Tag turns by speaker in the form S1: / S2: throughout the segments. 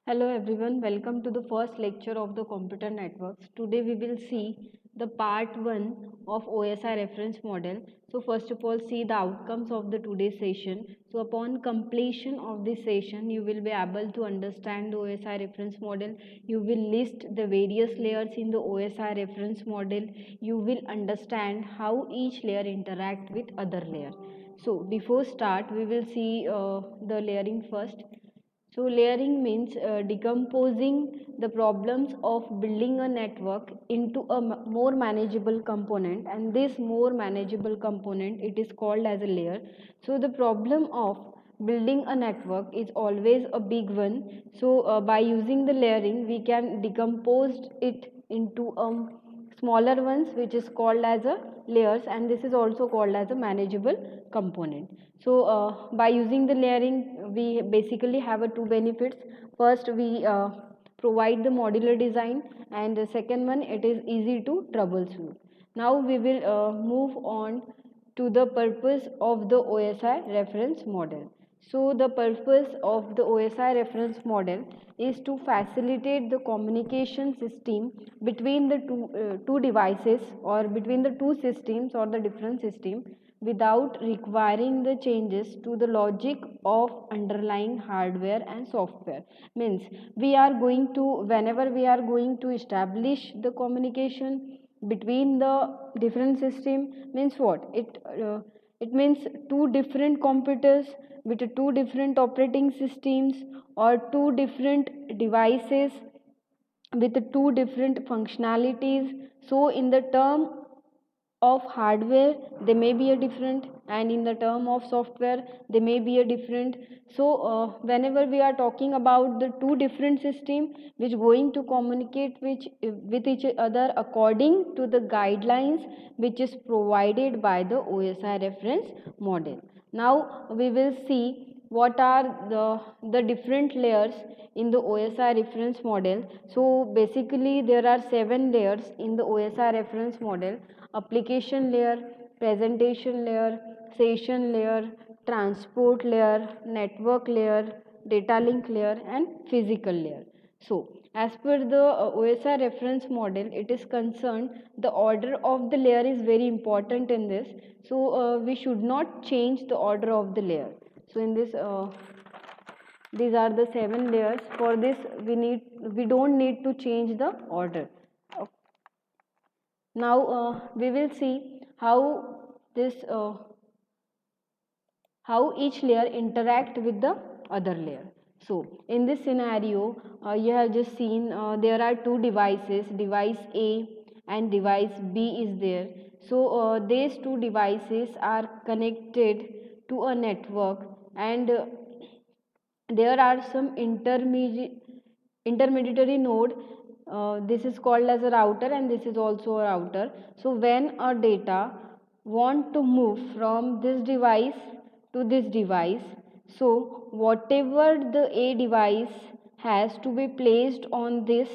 S1: Hello everyone, welcome to the first lecture of the computer networks. Today we will see the part 1 of OSI reference model. So first of all see the outcomes of the today's session. So upon completion of this session you will be able to understand the OSI reference model. You will list the various layers in the OSI reference model. You will understand how each layer interact with other layer. So before start we will see the layering first. So layering means decomposing the problems of building a network into a more manageable component, and this more manageable component it is called as a layer. So the problem of building a network is always a big one. So by using the layering we can decompose it into smaller ones which is called as a layers, and this is also called as a manageable component. So by using the layering we basically have a two benefits. First we provide the modular design, and the second one it is easy to troubleshoot. Now we will move on to the purpose of the OSI reference model. So the purpose of the OSI reference model is to facilitate the communication system between the two devices, or between the two systems or the different system, without requiring the changes to the logic of underlying hardware and software. Means we are going to, whenever we are going to establish the communication between the different system, means what it means two different computers with two different operating systems, or two different devices with two different functionalities. So in the term of hardware they may be a different, and in the term of software they may be a different. So whenever we are talking about the two different system which going to communicate with each other according to the guidelines which is provided by the OSI reference model. Now we will see what are the different layers in the OSI reference model. So basically there are 7 layers in the OSI reference model: application layer, presentation layer, session layer, transport layer, network layer, data link layer, and physical layer. So as per the OSI reference model, it is concerned the order of the layer is very important in this. So we should not change the order of the layer. So in this these are the 7 layers. For this we don't need to change the order. Now we will see this how each layer interact with the other layer. So in this scenario you have just seen there are two devices, device A and device B is there. So these two devices are connected to a network, and there are some intermediary node. This is called as a router, and this is also a router. So when a data want to move from this device to this device, so whatever the A device has to be placed on this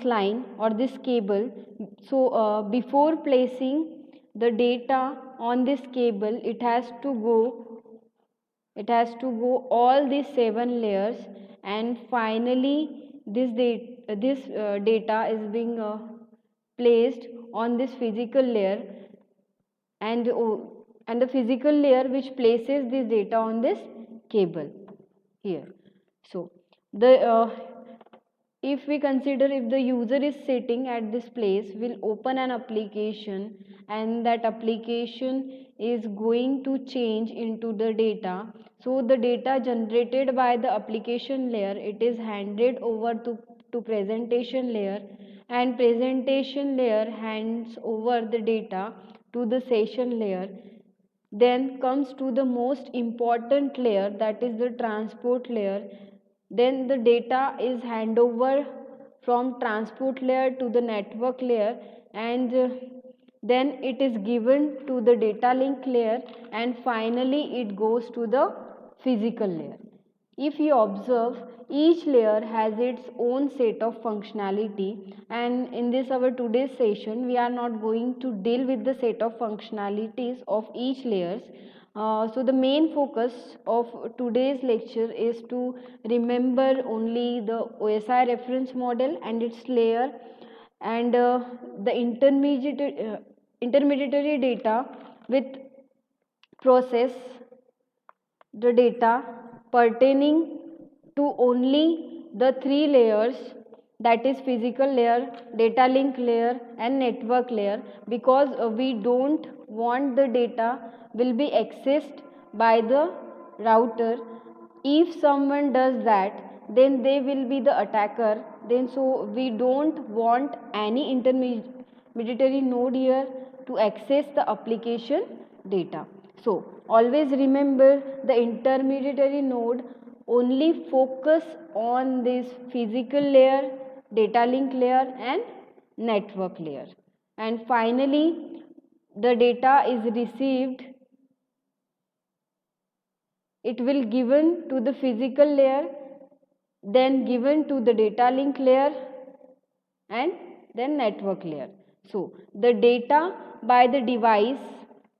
S1: line or this cable. So before placing the data on this cable, it has to go all these 7 layers, and finally this data is being placed on this physical layer, and the physical layer which places this data on this cable here. So the if we consider, if the user is sitting at this place, will open an application, and that application is going to change into the data. So the data generated by the application layer, it is handed over to presentation layer, and presentation layer hands over the data to the session layer. Then comes to the most important layer, that is the transport layer. Then the data is hand over from transport layer to the network layer, and then it is given to the data link layer, and finally it goes to the physical layer. If you observe, each layer has its own set of functionality, and in this our today's session we are not going to deal with the set of functionalities of each layers. So the main focus of today's lecture is to remember only the OSI reference model and its layer, and the intermediary data with process the data pertaining to only the three layers, that is physical layer, data link layer and network layer, because we don't want the data will be accessed by the router. If someone does that, then they will be the attacker. Then so we don't want any intermediary node here to access the application data. So always remember, the intermediary node only focus on this physical layer, data link layer and network layer. And finally, the data is received, it will given to the physical layer, then given to the data link layer and then network layer. So the data by the device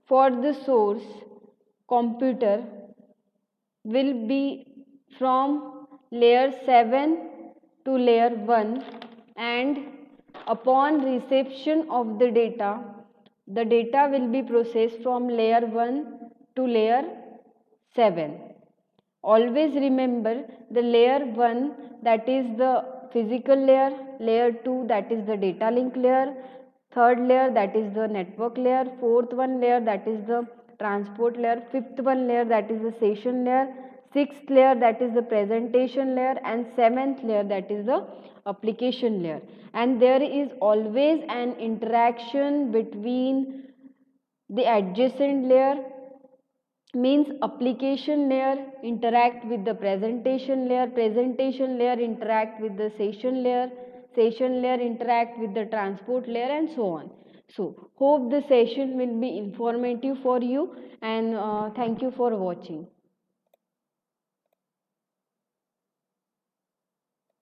S1: for the source computer will be from layer 7 to layer 1, and upon reception of the data will be processed from layer 1 to layer 7. Always remember, the layer 1, that is the physical layer, layer 2, that is the data link layer, third layer, that is the network layer, fourth one layer, that is the transport layer, fifth one layer, that is the session layer, sixth layer, that is the presentation layer, and seventh layer, that is the application layer. And there is always an interaction between the adjacent layer, means application layer interact with the presentation layer interact with the session layer interact with the transport layer, and so on. So hope the session will be informative for you, and thank you for watching.